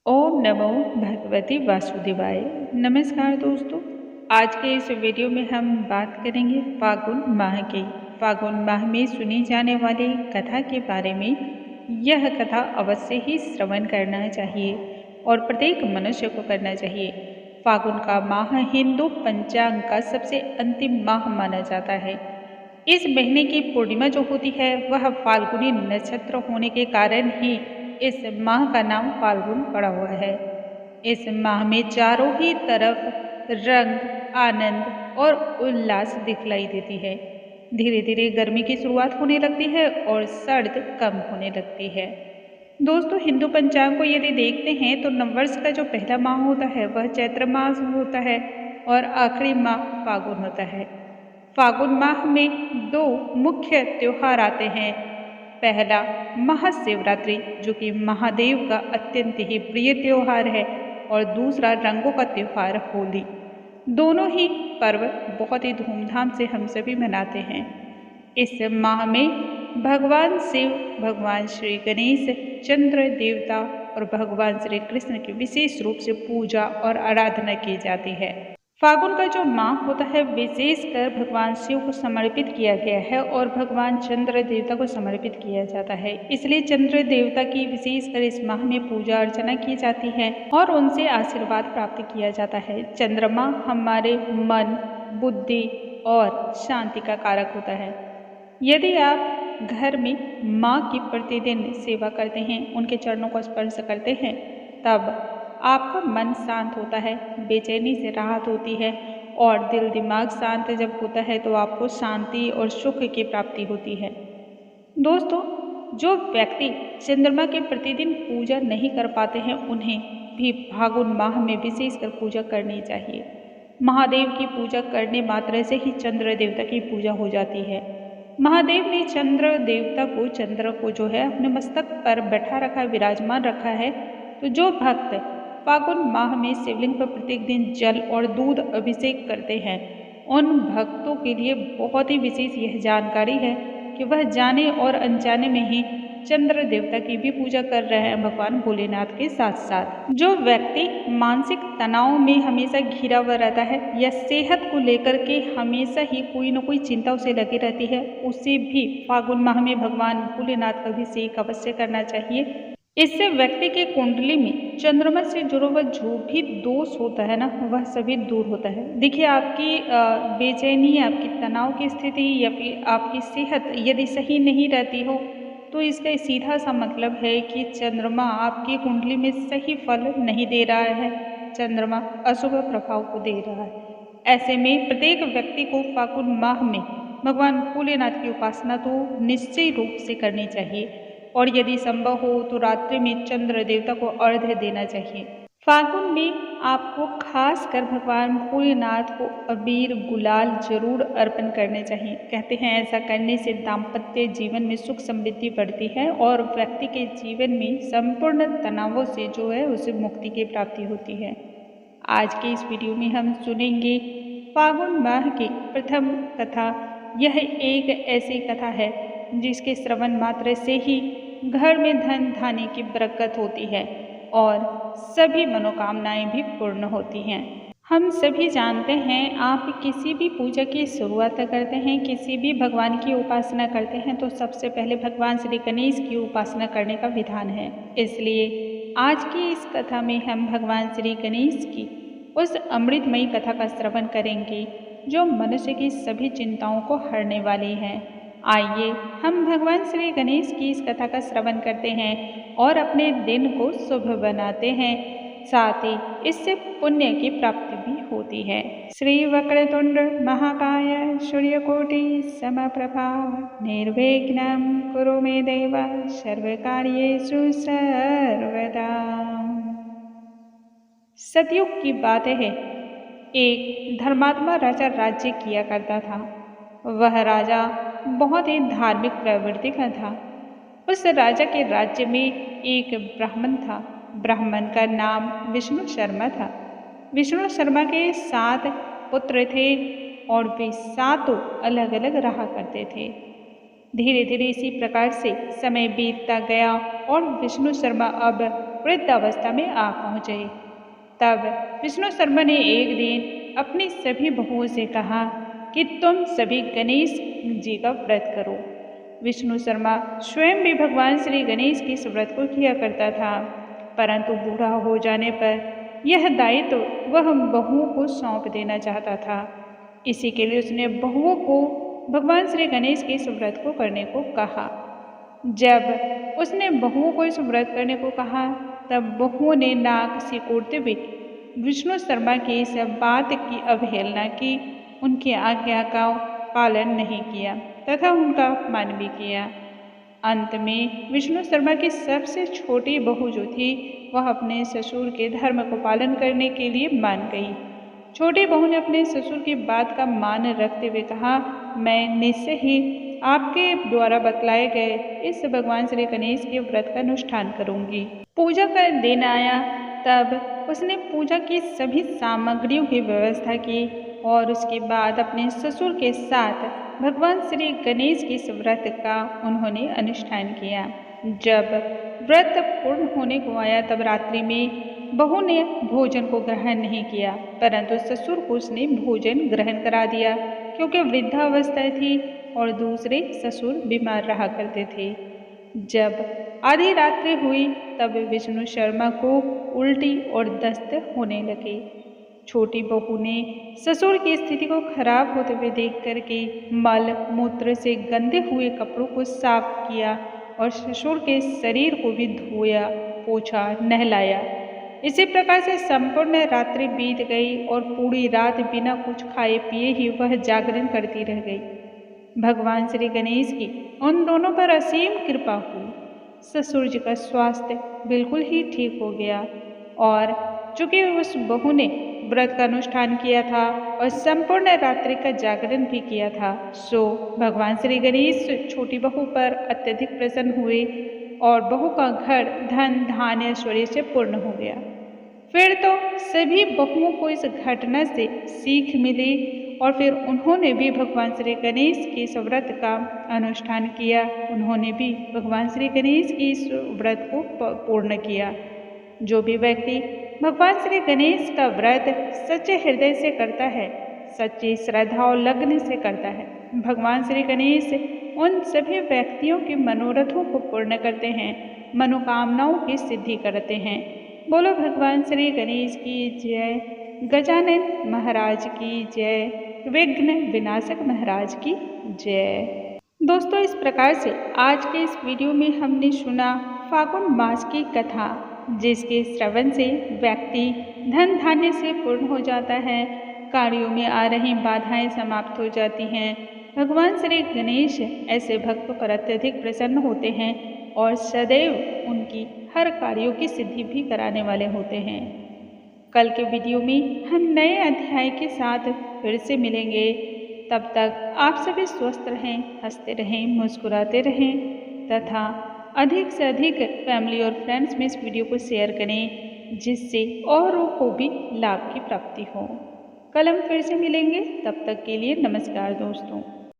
ओम नमो भगवती वासुदेवाय। नमस्कार दोस्तों, आज के इस वीडियो में हम बात करेंगे फागुन माह की। फागुन माह में सुनी जाने वाली कथा के बारे में। यह कथा अवश्य ही श्रवण करना चाहिए और प्रत्येक मनुष्य को करना चाहिए। फागुन का माह हिंदू पंचांग का सबसे अंतिम माह माना जाता है। इस महीने की पूर्णिमा जो होती है वह फाल्गुनी नक्षत्र होने के कारण ही इस माह का नाम फाल्गुन पड़ा हुआ है। इस माह में चारों ही तरफ रंग, आनंद और उल्लास दिखलाई देती है। धीरे धीरे गर्मी की शुरुआत होने लगती है और सर्द कम होने लगती है। दोस्तों, हिंदू पंचांग को यदि देखते हैं तो नववर्ष का जो पहला माह होता है वह चैत्र मास होता है और आखिरी माह फागुन होता है। फागुन माह में दो मुख्य त्योहार आते हैं। पहला महाशिवरात्रि, जो कि महादेव का अत्यंत ही प्रिय त्योहार है, और दूसरा रंगों का त्योहार होली। दोनों ही पर्व बहुत ही धूमधाम से हम सभी मनाते हैं। इस माह में भगवान शिव, भगवान श्री गणेश, चंद्र देवता और भगवान श्री कृष्ण की विशेष रूप से पूजा और आराधना की जाती है। फागुन का जो माह होता है विशेषकर भगवान शिव को समर्पित किया गया है और भगवान चंद्र देवता को समर्पित किया जाता है। इसलिए चंद्र देवता की विशेषकर इस माह में पूजा अर्चना की जाती है और उनसे आशीर्वाद प्राप्त किया जाता है। चंद्रमा हमारे मन, बुद्धि और शांति का कारक होता है। यदि आप घर में माँ की प्रतिदिन सेवा करते हैं, उनके चरणों को स्पर्श करते हैं, तब आपका मन शांत होता है, बेचैनी से राहत होती है और दिल दिमाग शांत जब होता है तो आपको शांति और सुख की प्राप्ति होती है। दोस्तों, जो व्यक्ति चंद्रमा के प्रतिदिन पूजा नहीं कर पाते हैं उन्हें भी फागुन माह में विशेषकर पूजा करनी चाहिए। महादेव की पूजा करने मात्र से ही चंद्र देवता की पूजा हो जाती है। महादेव ने चंद्र को जो है अपने मस्तक पर बैठा रखा, विराजमान रखा है। तो जो भक्त फागुन माह में शिवलिंग पर प्रत्येक दिन जल और दूध अभिषेक करते हैं, उन भक्तों के लिए बहुत ही विशेष यह जानकारी है कि वह जाने और अनजाने में ही चंद्र देवता की भी पूजा कर रहे हैं भगवान भोलेनाथ के साथ साथ। जो व्यक्ति मानसिक तनाव में हमेशा घिरा हुआ रहता है या सेहत को लेकर के हमेशा ही कोई न कोई चिंता उसे लगी रहती है, उसे भी फागुन माह में भगवान भोलेनाथ का अभिषेक अवश्य करना चाहिए। इससे व्यक्ति के कुंडली में चंद्रमा से जुड़ा हुआ जो भी दोष होता है ना, वह सभी दूर होता है। देखिए, आपकी बेचैनी, आपकी तनाव की स्थिति या फिर आपकी सेहत यदि सही नहीं रहती हो तो इसका सीधा सा मतलब है कि चंद्रमा आपकी कुंडली में सही फल नहीं दे रहा है, चंद्रमा अशुभ प्रभाव को दे रहा है। ऐसे में प्रत्येक व्यक्ति को फागुन माह में भगवान भोलेनाथ की उपासना तो निश्चय रूप से करनी चाहिए और यदि संभव हो तो रात्रि में चंद्र देवता को अर्घ्य देना चाहिए। फागुन में आपको खास कर भगवान भोलेनाथ को अबीर गुलाल जरूर अर्पण करने चाहिए। कहते हैं ऐसा करने से दाम्पत्य जीवन में सुख समृद्धि बढ़ती है और व्यक्ति के जीवन में संपूर्ण तनावों से जो है उसे मुक्ति की प्राप्ति होती है। आज के इस वीडियो में हम सुनेंगे फागुन माह की प्रथम कथा। यह एक ऐसी कथा है जिसके श्रवण मात्र से ही घर में धन धान्य की बरकत होती है और सभी मनोकामनाएं भी पूर्ण होती हैं। हम सभी जानते हैं, आप किसी भी पूजा की शुरुआत करते हैं, किसी भी भगवान की उपासना करते हैं तो सबसे पहले भगवान श्री गणेश की उपासना करने का विधान है। इसलिए आज की इस कथा में हम भगवान श्री गणेश की उस अमृतमयी कथा का श्रवण करेंगे जो मनुष्य की सभी चिंताओं को हरने वाली है। आइए हम भगवान श्री गणेश की इस कथा का श्रवण करते हैं और अपने दिन को शुभ बनाते हैं, साथ ही इससे पुण्य की प्राप्ति भी होती है। श्री वक्रतुंड महाकाय सूर्यकोटि समप्रभा निर्विघ्नं कुरु मे देव सर्वकार्येषु सर्वदा। सतयुग की बात है, एक धर्मात्मा राजा राज्य किया करता था। वह राजा बहुत ही धार्मिक प्रवृत्ति का था। उस राजा के राज्य में एक ब्राह्मण था। ब्राह्मण का नाम विष्णु शर्मा था। विष्णु शर्मा के 7 पुत्र थे और वे 7 अलग अलग रहा करते थे। धीरे धीरे इसी प्रकार से समय बीतता गया और विष्णु शर्मा अब वृद्धावस्था में आ पहुँचे। तब विष्णु शर्मा ने एक दिन अपनी सभी बहुओं से कहा कि तुम सभी गणेश जी का व्रत करो। विष्णु शर्मा स्वयं भी भगवान श्री गणेश के इस व्रत को किया करता था, परंतु बूढ़ा हो जाने पर यह दायित्व वह बहुओं को सौंप देना चाहता था। इसी के लिए उसने बहुओं को भगवान श्री गणेश के इस व्रत को करने को कहा। जब उसने बहुओं को इस व्रत करने को कहा तब बहुओं ने नाक सिकोड़ते हुए विष्णु शर्मा की इस बात की अवहेलना की, उनकी आज्ञा का पालन नहीं किया तथा उनका अपमान भी किया। अंत में विष्णु शर्मा की सबसे छोटी बहू जो थी वह अपने ससुर के धर्म को पालन करने के लिए मान गई। छोटी बहू ने अपने ससुर की बात का मान रखते हुए कहा, मैं निश्चय ही आपके द्वारा बतलाए गए इस भगवान श्री गणेश के व्रत का अनुष्ठान करूंगी। पूजा का दिन आया तब उसने पूजा की सभी सामग्रियों की व्यवस्था की और उसके बाद अपने ससुर के साथ भगवान श्री गणेश के इस व्रत का उन्होंने अनुष्ठान किया। जब व्रत पूर्ण होने को आया तब रात्रि में बहू ने भोजन को ग्रहण नहीं किया, परंतु ससुर को उसने भोजन ग्रहण करा दिया क्योंकि वृद्धावस्था थी और दूसरे ससुर बीमार रहा करते थे। जब आधी रात्रि हुई तब विष्णु शर्मा को उल्टी और दस्त होने लगे। छोटी बहू ने ससुर की स्थिति को खराब होते हुए देख करके मल मूत्र से गंदे हुए कपड़ों को साफ किया और ससुर के शरीर को भी धोया, पोछा, नहलाया। इसी प्रकार से संपूर्ण रात्रि बीत गई और पूरी रात बिना कुछ खाए पिए ही वह जागरण करती रह गई। भगवान श्री गणेश की उन दोनों पर असीम कृपा हुई। ससुर जी का स्वास्थ्य बिल्कुल ही ठीक हो गया और चूंकि उस बहू ने व्रत का अनुष्ठान किया था और संपूर्ण रात्रि का जागरण भी किया था, सो भगवान श्री गणेश छोटी बहू पर अत्यधिक प्रसन्न हुए और बहू का घर धन धान्य ऐश्वर्य से पूर्ण हो गया। फिर तो सभी बहुओं को इस घटना से सीख मिली और फिर उन्होंने भी भगवान श्री गणेश के इस व्रत का अनुष्ठान किया। उन्होंने भी भगवान श्री गणेश की इस व्रत को पूर्ण किया। जो भी व्यक्ति भगवान श्री गणेश का व्रत सच्चे हृदय से करता है, सच्ची श्रद्धा और लगन से करता है, भगवान श्री गणेश उन सभी व्यक्तियों के मनोरथों को पूर्ण करते हैं, मनोकामनाओं की सिद्धि करते हैं। बोलो भगवान श्री गणेश की जय, गजानन महाराज की जय, विघ्न विनाशक महाराज की जय। दोस्तों, इस प्रकार से आज के इस वीडियो में हमने सुना फागुन मास की कथा, जिसके श्रवण से व्यक्ति धन धान्य से पूर्ण हो जाता है, कार्यों में आ रही बाधाएं समाप्त हो जाती हैं। भगवान श्री गणेश ऐसे भक्तों पर अत्यधिक प्रसन्न होते हैं और सदैव उनकी हर कार्यों की सिद्धि भी कराने वाले होते हैं। कल के वीडियो में हम नए अध्याय के साथ फिर से मिलेंगे। तब तक आप सभी स्वस्थ रहें, हंसते रहें, मुस्कुराते रहें तथा अधिक से अधिक फैमिली और फ्रेंड्स में इस वीडियो को शेयर करें, जिससे औरों को भी लाभ की प्राप्ति हो। कल हम फिर से मिलेंगे, तब तक के लिए नमस्कार दोस्तों।